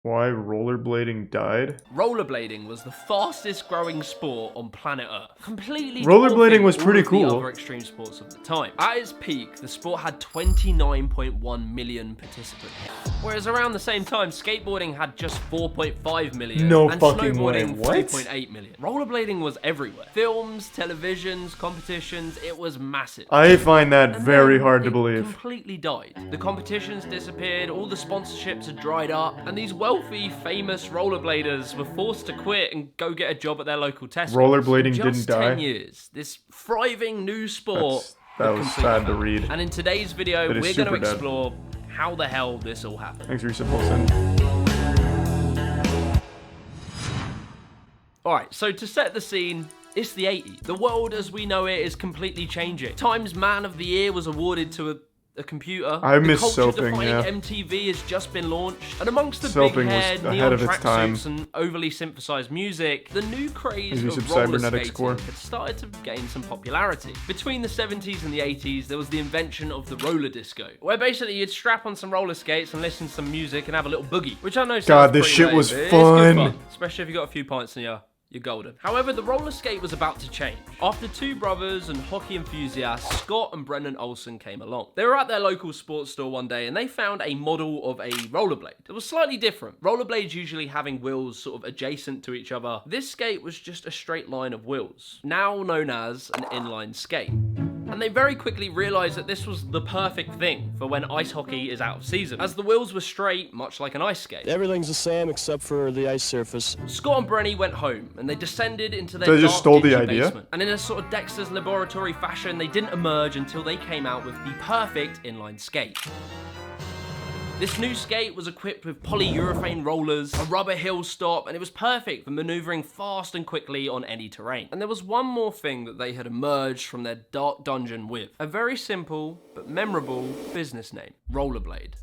Why rollerblading died? Rollerblading was the fastest growing sport on planet Earth. Completely Rollerblading was pretty all of the cool. other extreme sports of the time. At its peak, the sport had 29.1 million participants. Whereas around the same time, skateboarding had just 4.5 million. No and fucking way. snowboarding What? 3.8 million. Rollerblading was everywhere. Films, televisions, competitions, it was massive. I find that And very then hard to it believe. completely died. The competitions disappeared, all the sponsorships had dried up, and these wealthy, famous rollerbladers were forced to quit and go get a job at their local Tesco. Rollerblading Just didn't die? 10 years, this thriving new sport That would was completely sad to fail. read. And in today's video, It is we're going to super dead. explore how the hell this all happened. Thanks, Risa Wilson. Alright, so to set the scene, it's the 80s. The world as we know it is completely changing. Times Man of the Year was awarded to a computer. I miss the soaping, culture-defining yeah. MTV has just been launched. And amongst the Soaping was big-haired, ahead neon of its time. tracksuits and overly synthesized music, the new craze Use of of roller cybernetics skating core. had started to gain some popularity. Between the 70s and the 80s, there was the invention of the roller disco, where basically you'd strap on some roller skates and listen to some music and have a little boogie, which I know sounds God, this pretty shit lame, was but it's fun. good fun. Especially if you got a few pints in you. You're golden. However, the roller skate was about to change. After two brothers and hockey enthusiasts, Scott and Brendan Olsen, came along. They were at their local sports store one day and they found a model of a rollerblade. It was slightly different. Rollerblades usually having wheels sort of adjacent to each other. This skate was just a straight line of wheels, now known as an inline skate. And they very quickly realised that this was the perfect thing for when ice hockey is out of season, as the wheels were straight, much like an ice skate. Everything's the same except for the ice surface. Scott and Brenny went home, and they descended into their So they just dark, stole the dingy idea? basement. And in a sort of Dexter's Laboratory fashion, they didn't emerge until they came out with the perfect inline skate. This new skate was equipped with polyurethane rollers, a rubber heel stop, and it was perfect for maneuvering fast and quickly on any terrain. And there was one more thing that they had emerged from their dark dungeon with. A very simple but memorable business name, Rollerblade.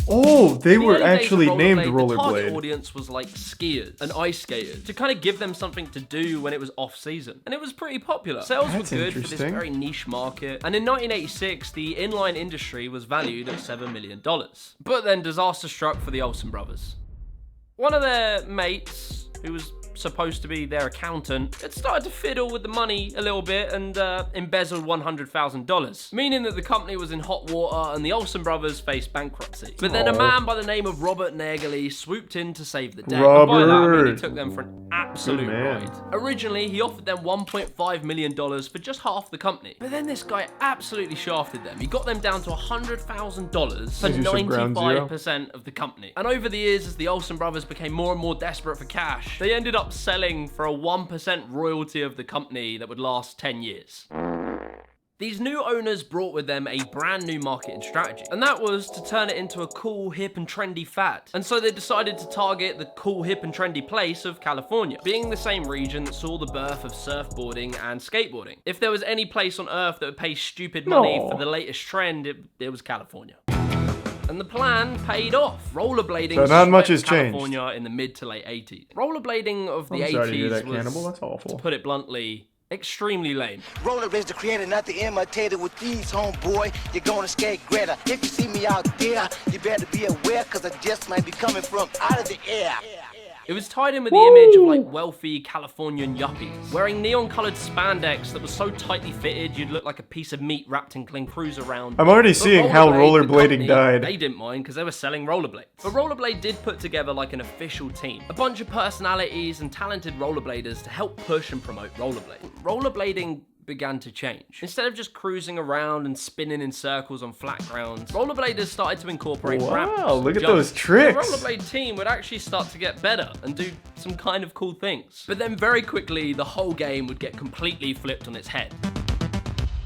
Oh, they In the were early days of actually named The target Rollerblade. audience was like skiers and ice skaters to kind of give them something to do when it was off season. And it was pretty popular. Sales That's were good for this interesting. very niche market. And in 1986, the inline industry was valued at $7 million. But then disaster struck for the Olsen brothers. One of their mates, who was supposed to be their accountant, had started to fiddle with the money a little bit and embezzled $100,000, meaning that the company was in hot water and the Olsen brothers faced bankruptcy. But then a man by the name of Robert Naegeli swooped in to save the day. And by that, I mean he took them for an absolute Good man. ride. Originally, he offered them $1.5 million for just half the company. But then this guy absolutely shafted them. He got them down to $100,000 for Use some ground zero. 95% of the company. And over the years, as the Olsen brothers became more and more desperate for cash, they ended up selling for a 1% royalty of the company that would last 10 years. These new owners brought with them a brand new marketing strategy, and that was to turn it into a cool, hip and trendy fad. And so they decided to target the cool, hip and trendy place of California, being the same region that saw the birth of surfboarding and skateboarding. If there was any place on earth that would pay stupid money No. for the latest trend, it was California. And the plan paid off. Rollerblading So not much has swept changed. California in the mid to late 80s. Rollerblading of the I'm sorry to hear 80s that, was, Cannibal. That's awful. to put it bluntly, extremely lame. Rollerblades the creator, not the imitator with these, homeboy. You're gonna skate greater. If you see me out there, you better be aware, cause I just might be coming from out of the air. It was tied in with the image of like wealthy Californian yuppies, wearing neon-colored spandex that was so tightly fitted you'd look like a piece of meat wrapped in clean cruise around. I'm already But seeing how the rollerblading company, died. They didn't mind because they were selling rollerblades. But Rollerblade did put together like an official team, a bunch of personalities and talented rollerbladers to help push and promote rollerblade. Rollerblading began to change. Instead of just cruising around and spinning in circles on flat grounds, rollerbladers started to incorporate ramps. Wow, look at jumps. those tricks. The rollerblade team would actually start to get better and do some kind of cool things. But then very quickly, the whole game would get completely flipped on its head.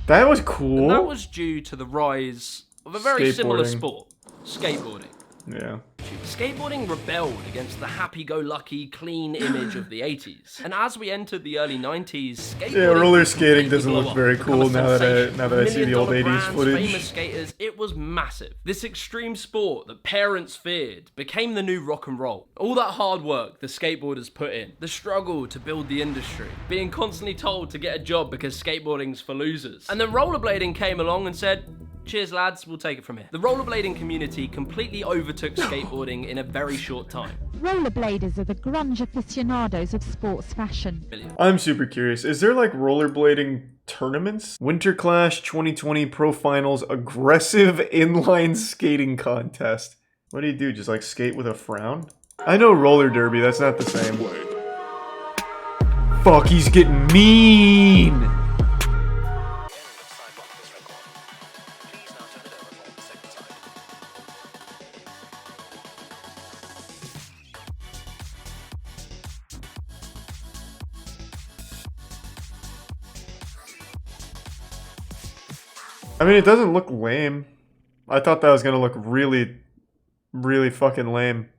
That was cool. And that was due to the rise of a very similar Skateboarding. sport, skateboarding. Yeah. Skateboarding rebelled against the happy-go-lucky, clean image of the 80s. And as we entered the early 90s, skateboarding Yeah, roller skating completely doesn't blew look up. very Become cool a now that sensation. I see the old $1 million 80s brands, footage. famous skaters, it was massive. This extreme sport that parents feared became the new rock and roll. All that hard work the skateboarders put in, the struggle to build the industry, being constantly told to get a job because skateboarding's for losers. And then rollerblading came along and said, Cheers, lads. We'll take it from here. The rollerblading community completely overtook skateboarding in a very short time. Rollerbladers are the grunge aficionados of sports fashion. I'm super curious. Is there like rollerblading tournaments? Winter Clash 2020 Pro Finals Aggressive Inline Skating Contest. What do you do? Just like skate with a frown? I know roller derby. That's not the same. Fuck, he's getting mean! I mean, it doesn't look lame. I thought that was gonna look really, really fucking lame.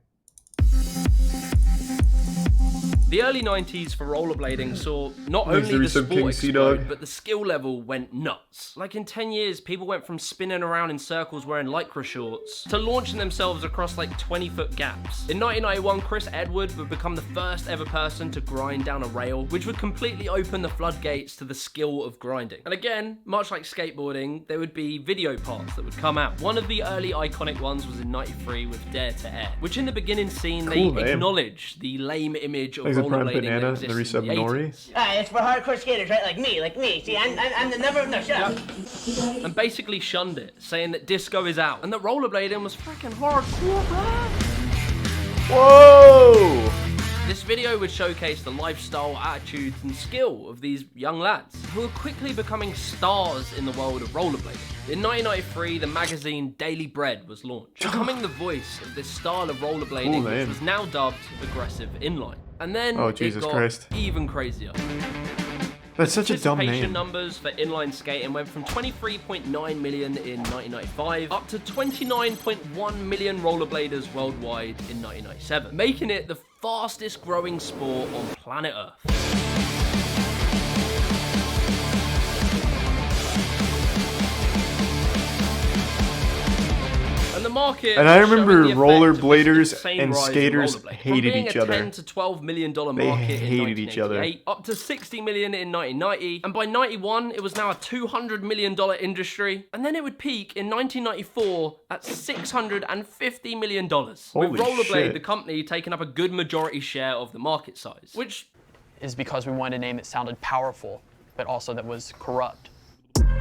The early 90s for rollerblading saw not Thanks only the to King sport Sea-Dog. explode, but the skill level went nuts. Like in 10 years, people went from spinning around in circles wearing lycra shorts to launching themselves across like 20-foot gaps. In 1991, Chris Edward would become the first ever person to grind down a rail, which would completely open the floodgates to the skill of grinding. And again, much like skateboarding, there would be video parts that would come out. One of the early iconic ones was in 93 with Dare to Air, which in the beginning scene, Cool they name. acknowledged the lame image of Thanks to Prime rollerblading Banana, that the existed in the Resub Nori. 80s. It's for hardcore skaters, right? Like me. See, I'm the number. No, shut up. And basically shunned it, saying that disco is out and that rollerblading was freaking hardcore, bro. Whoa! This video would showcase the lifestyle, attitudes, and skill of these young lads who are quickly becoming stars in the world of rollerblading. In 1993, the magazine Daily Bread was launched, becoming the voice of this style of rollerblading, Cool which name. was now dubbed aggressive inline. And then Oh, it Jesus got Christ. even crazier. That's such a dumb Participation name. numbers for inline skating went from 23.9 million in 1995 up to 29.1 million rollerbladers worldwide in 1997, making it the fastest growing sport on planet Earth. And the market And I was showing remember the effect of this rollerbladers insane and rise in skaters rollerblading. hated From being each a other. $10 to $12 million market They in hated each other. 1988, up to 60 million in 1990, and by 91 it was now a $200 million industry, and then it would peak in 1994 at $650 million, Holy with Rollerblade, shit. the company, taking up a good majority share of the market size, which is because we wanted a name that sounded powerful, but also that was corrupt.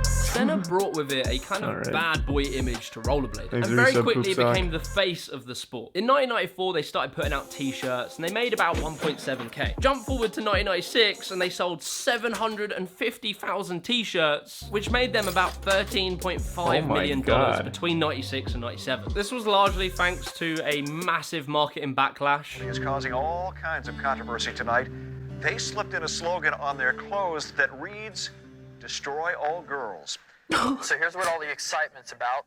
Senna brought with it a kind of Alright. bad boy image to rollerblading, Thanks and for very your quickly sub, Poop became the face of the sport. In 1994, they started putting out t-shirts, and they made about 1.7k. Jump forward to 1996, and they sold 750,000 t-shirts, which made them about $13.5 million God. between 96 and 97. This was largely thanks to a massive marketing backlash. Is causing all kinds of controversy tonight. They slipped in a slogan on their clothes that reads, "Destroy all girls." So here's what all the excitement's about.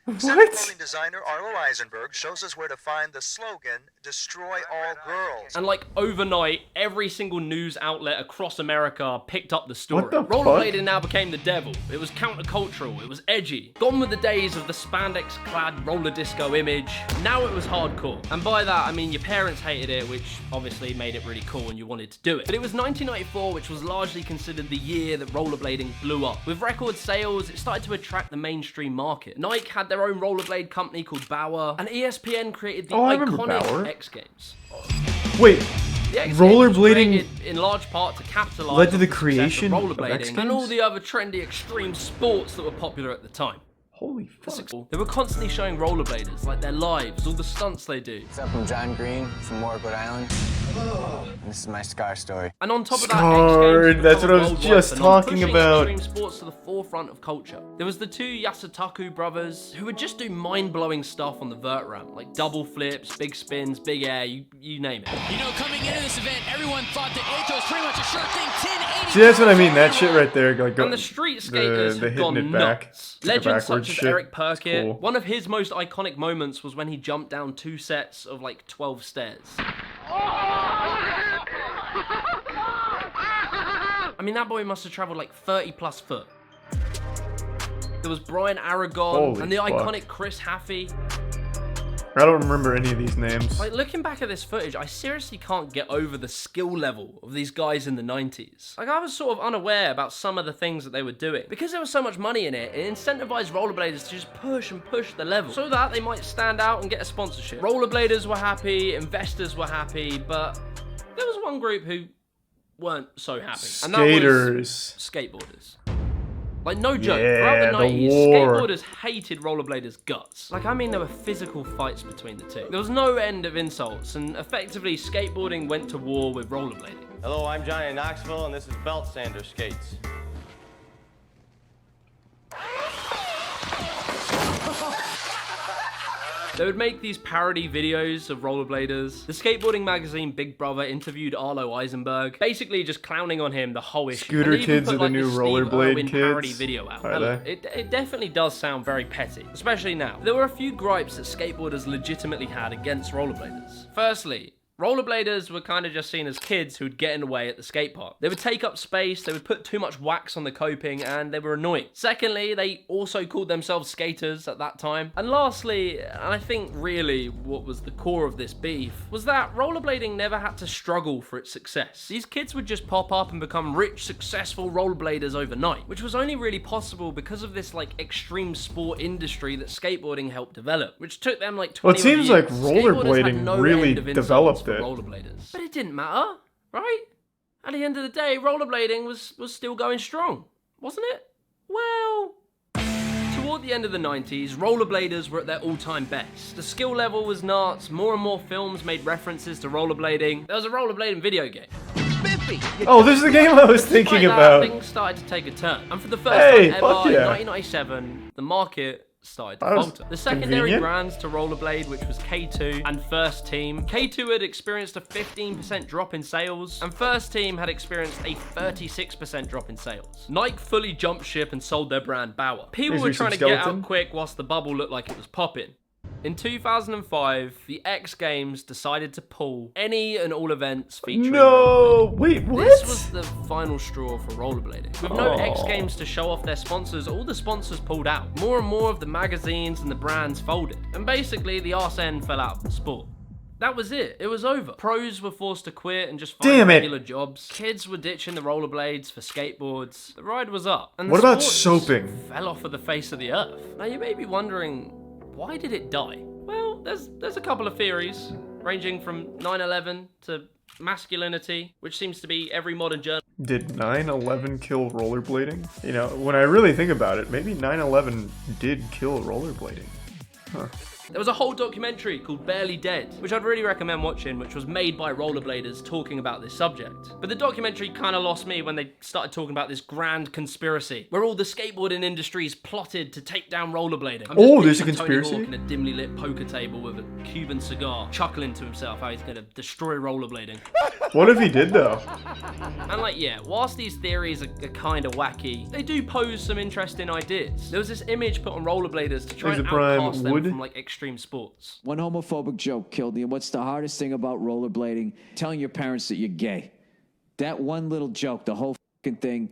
What? Clothing designer Arlo Eisenberg shows us where to find the slogan, "Destroy all girls." And like overnight, every single news outlet across America picked up the story. What the fuck? Rollerblading now became the devil. It was countercultural, it was edgy. Gone were the days of the spandex-clad roller disco image. Now it was hardcore. And by that, I mean your parents hated it, which obviously made it really cool and you wanted to do it. But it was 1994, which was largely considered the year that rollerblading blew up. With record sales, it started to attract the mainstream market. Nike had their own rollerblade company called Bauer, and ESPN created the Oh, I remember iconic Bauer. X Games. Wait, The X Games was rollerblading created in large part to capitalize led to on the success creation of of X rollerblading and all Games? the other trendy extreme sports that were popular at the time. holy fuck. They were constantly showing rollerbladers, like their lives, all the stunts they do. What's up, I'm John Green from Warwick, Island. And this is my Scar story. And on top of Scarred, that, X Games that's what I was became a worldwide just phenomenon, talking pushing about. extreme sports to the forefront of culture. There was the two Yasutaku brothers who would just do mind-blowing stuff on the vert ramp, like double flips, big spins, big air, you name it. You know, coming into this event, everyone thought that Eito was pretty much a sure thing. 1080. See, that's what I mean. That shit right there. Like, And the street skaters the have hitting gone it back. nuts. The Legends backwards such as shit. Eric Perkett. Cool. One of his most iconic moments was when he jumped down 2 sets of like 12 stairs. I mean, that boy must have traveled like 30 plus foot. There was Brian Aragon Holy and the fuck. iconic Chris Haffey. I don't remember any of these names. Like, looking back at this footage, I seriously can't get over the skill level of these guys in the 90s. Like, I was sort of unaware about some of the things that they were doing. Because there was so much money in it, it incentivized rollerbladers to just push and push the level so that they might stand out and get a sponsorship. Rollerbladers were happy, investors were happy, but there was one group who weren't so happy. And that was skateboarders. Like, no joke, throughout the 90s, skateboarders hated rollerbladers' guts. Like, I mean, there were physical fights between the two. There was no end of insults, and effectively, skateboarding went to war with rollerblading. Hello, I'm Johnny Knoxville, and this is Belt Sander Skates. They would make these parody videos of rollerbladers. The skateboarding magazine Big Brother interviewed Arlo Eisenberg, basically just clowning on him the whole issue. Scooter kids are the new rollerblade parody kids. video out. Are they? It definitely does sound very petty, especially now. There were a few gripes that skateboarders legitimately had against rollerbladers. Firstly, rollerbladers were kind of just seen as kids who'd get in the way at the skate park. They would take up space, they would put too much wax on the coping, and they were annoying. Secondly, they also called themselves skaters at that time. And lastly, and I think really what was the core of this beef, was that rollerblading never had to struggle for its success. These kids would just pop up and become rich, successful rollerbladers overnight, which was only really possible because of this like extreme sport industry that skateboarding helped develop, which took them like 20 Well, it seems years. like rollerblading really developed it. Rollerbladers. But it didn't matter, right? At the end of the day, rollerblading was still going strong, wasn't it? Well, toward the end of the 90s, rollerbladers were at their all-time best. The skill level was nuts, more and more films made references to rollerblading. There was a rollerblading video game. Oh, this is the game I was thinking about. Things started to take a turn, and for the first time ever in 1997, the market started to falter. The secondary brands to rollerblade, which was K2 and First Team. K2 had experienced a 15% drop in sales, and First Team had experienced a 36% drop in sales. Nike fully jumped ship and sold their brand Bauer. People were trying to get out quick whilst the bubble looked like it was popping. In 2005, the X Games decided to pull any and all events featuring wait, what? This was the final straw for rollerblading. With no X Games to show off their sponsors, all the sponsors pulled out. More and more of the magazines and the brands folded. And basically, the arse end fell out of the sport. That was it. It was over. Pros were forced to quit and just find regular jobs. Kids were ditching the rollerblades for skateboards. The ride was up. And what about soaping? Fell off of the face of the earth. Now, you may be wondering, why did it die? Well, there's a couple of theories, ranging from 9/11 to masculinity, which seems to be every modern journal. Did 9/11 kill rollerblading? You know, when I really think about it, maybe 9/11 did kill rollerblading. Huh. There was a whole documentary called Barely Dead, which I'd really recommend watching, which was made by rollerbladers talking about this subject. But the documentary kind of lost me when they started talking about this grand conspiracy, where all the skateboarding industries plotted to take down rollerblading. Oh, there's a conspiracy? Tony Hawk in a dimly lit poker table with a Cuban cigar, chuckling to himself how he's going to destroy rollerblading. What if he did, though? And like, yeah, whilst these theories are kind of wacky, they do pose some interesting ideas. There was this image put on rollerbladers to try and outcast them from like extreme sports. One homophobic joke killed you, and what's the hardest thing about rollerblading? Telling your parents that you're gay. That one little joke, the whole thing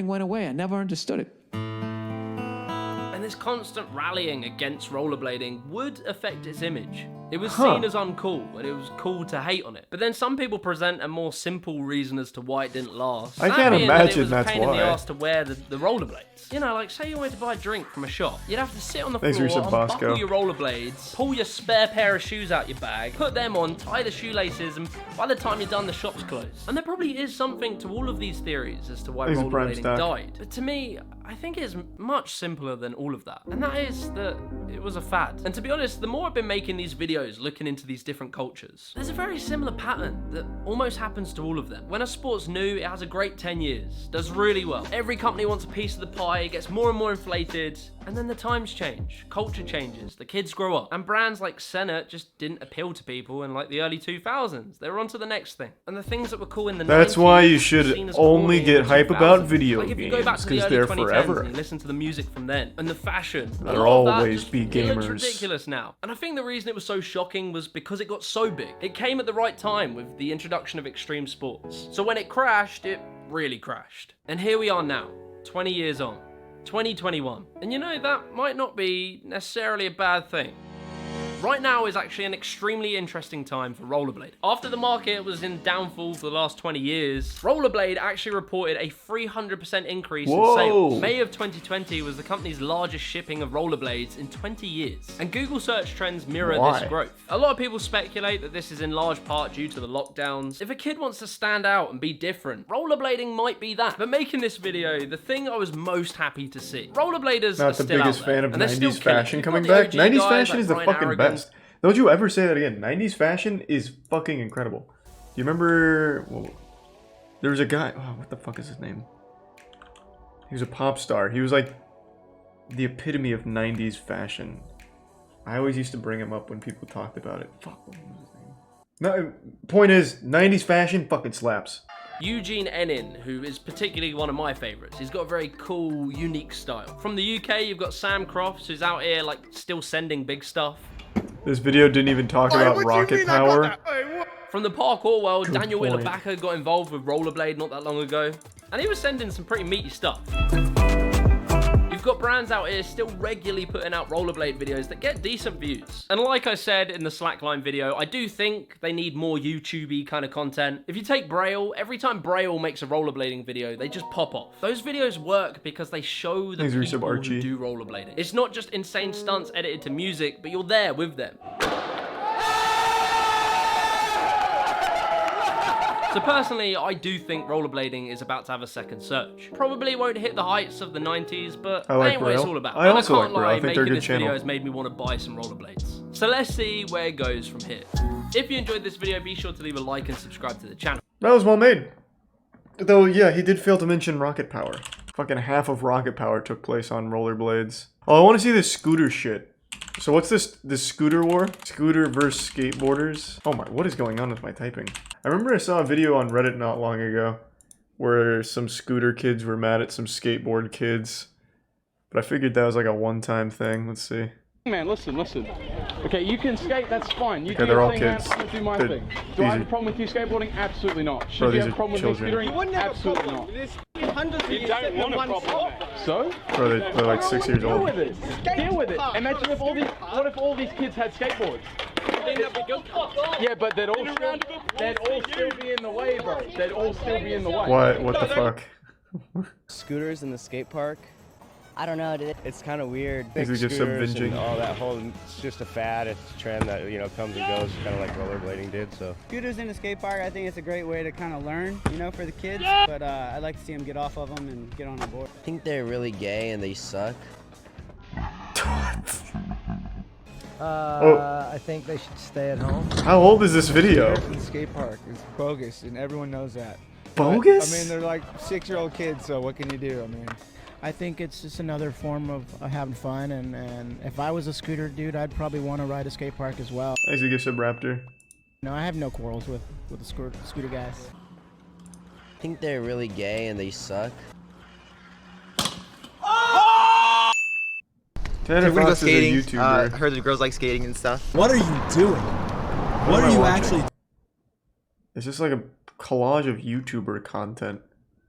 went away. I never understood it. And this constant rallying against rollerblading would affect its image. It was seen as uncool, and it was cool to hate on it. But then some people present a more simple reason as to why it didn't last. I can't imagine that's why. It was a pain in the ass to wear the rollerblades. You know, like say you wanted to buy a drink from a shop. You'd have to sit on the floor, unbuckle your rollerblades, pull your spare pair of shoes out your bag, put them on, tie the shoelaces, and by the time you're done, the shop's closed. And there probably is something to all of these theories as to why rollerblading died. But to me, I think it's much simpler than all of that. And that is that it was a fad. And to be honest, the more I've been making these videos looking into these different cultures, there's a very similar pattern that almost happens to all of them. When a sport's new, it has a great 10 years, does really well. Every company wants a piece of the pie, it gets more and more inflated, and then the times change, culture changes, the kids grow up, and brands like Senna just didn't appeal to people in like the early 2000s. They were on to the next thing. And the things that were cool in the 90s, that's why you should only get hype about video games, because they're forever. And you listen to the music from then, and the fashion, there'll always be It gamers. looks ridiculous now. And I think the reason it was so shocking was because it got so big. It came at the right time with the introduction of extreme sports. So when it crashed, it really crashed. And here we are now, 20 years on, 2021. And you know, that might not be necessarily a bad thing. Right now is actually an extremely interesting time for rollerblade. After the market was in downfall for the last 20 years, Rollerblade actually reported a 300% increase in sales. May of 2020 was the company's largest shipping of rollerblades in 20 years. And Google search trends mirror this growth. A lot of people speculate that this is in large part due to the lockdowns. If a kid wants to stand out and be different, rollerblading might be that. But making this video, the thing I was most happy to see, rollerbladers Not are the still biggest out there, fan of and they're 90s still fashion killing. coming back. OG 90s guys fashion like is the Brian fucking Arrogant. best. Don't you ever say that again. 90s fashion is fucking incredible. Do you remember... Well, there was a guy... Oh, what the fuck is his name? He was a pop star. He was like the epitome of 90s fashion. I always used to bring him up when people talked about it. Fuck, what was his name? No, point is, 90s fashion fucking slaps. Eugene Enin, who is particularly one of my favorites. He's got a very cool, unique style. From the UK, you've got Sam Crofts, who's out here like still sending big stuff. This video didn't even talk about rocket power. From the parkour world, Good Daniel point. Willabaka got involved with Rollerblade not that long ago, and he was sending some pretty meaty stuff. You've got brands out here still regularly putting out rollerblade videos that get decent views. And like I said in the Slackline video, I do think they need more YouTube-y kind of content. If you take Braille, every time Braille makes a rollerblading video, they just pop off. Those videos work because they show the people who do rollerblading. It's not just insane stunts edited to music, but you're there with them. So personally, I do think rollerblading is about to have a second surge. Probably won't hit the heights of the 90s, but that ain't what it's all about. I also can't like Braille. lie, I think they're a making good this channel. video has made me want to buy some rollerblades. So let's see where it goes from here. If you enjoyed this video, be sure to leave a like and subscribe to the channel. That was well made. Though, yeah, he did fail to mention rocket power. Fucking half of rocket power took place on rollerblades. Oh, I want to see this scooter shit. So what's this scooter war? Scooter versus skateboarders? Oh my, what is going on with my typing? I remember I saw a video on Reddit not long ago where some scooter kids were mad at some skateboard kids. But I figured that was like a one-time thing. Let's see. Man, listen. Okay, you can skate, that's fine. You Okay, do they're your all thing, kids. man, I'll do my They're thing. Do I have a easy. problem with you skateboarding? Absolutely not. Should Bro, you these have a are problem with children. me scootering? Absolutely not. You don't want a problem. So? Bro, they're like 6 years Deal old. with it. Deal with it. Imagine if all these, what if all these kids had skateboards? Yeah, but they'd all still be in the way, bro. They'd all still be in the way. What the fuck? Scooters in the skate park. I don't know, dude. It's kind of weird. Is it just some binging? All that whole, it's just a fad. It's a trend that, you know, comes and goes, kind of like rollerblading did, so. Scooters in the skate park, I think it's a great way to kind of learn, you know, for the kids. But I'd like to see them get off of them and get on a board. I think they're really gay and they suck. I think they should stay at home. How old is this video? The skate park is bogus, and everyone knows that. Bogus? But, I mean, they're like 6-year-old kids, so what can you do? I mean, I think it's just another form of having fun, and if I was a scooter dude, I'd probably want to ride a skate park as well. As you get some Raptor. No, I have no quarrels with the scooter guys. I think they're really gay and they suck. Tanner We're gonna go Fox is a skating. YouTuber. Heard the girls like skating and stuff. What are you doing? What am are I you watching? actually? It's just like a collage of YouTuber content.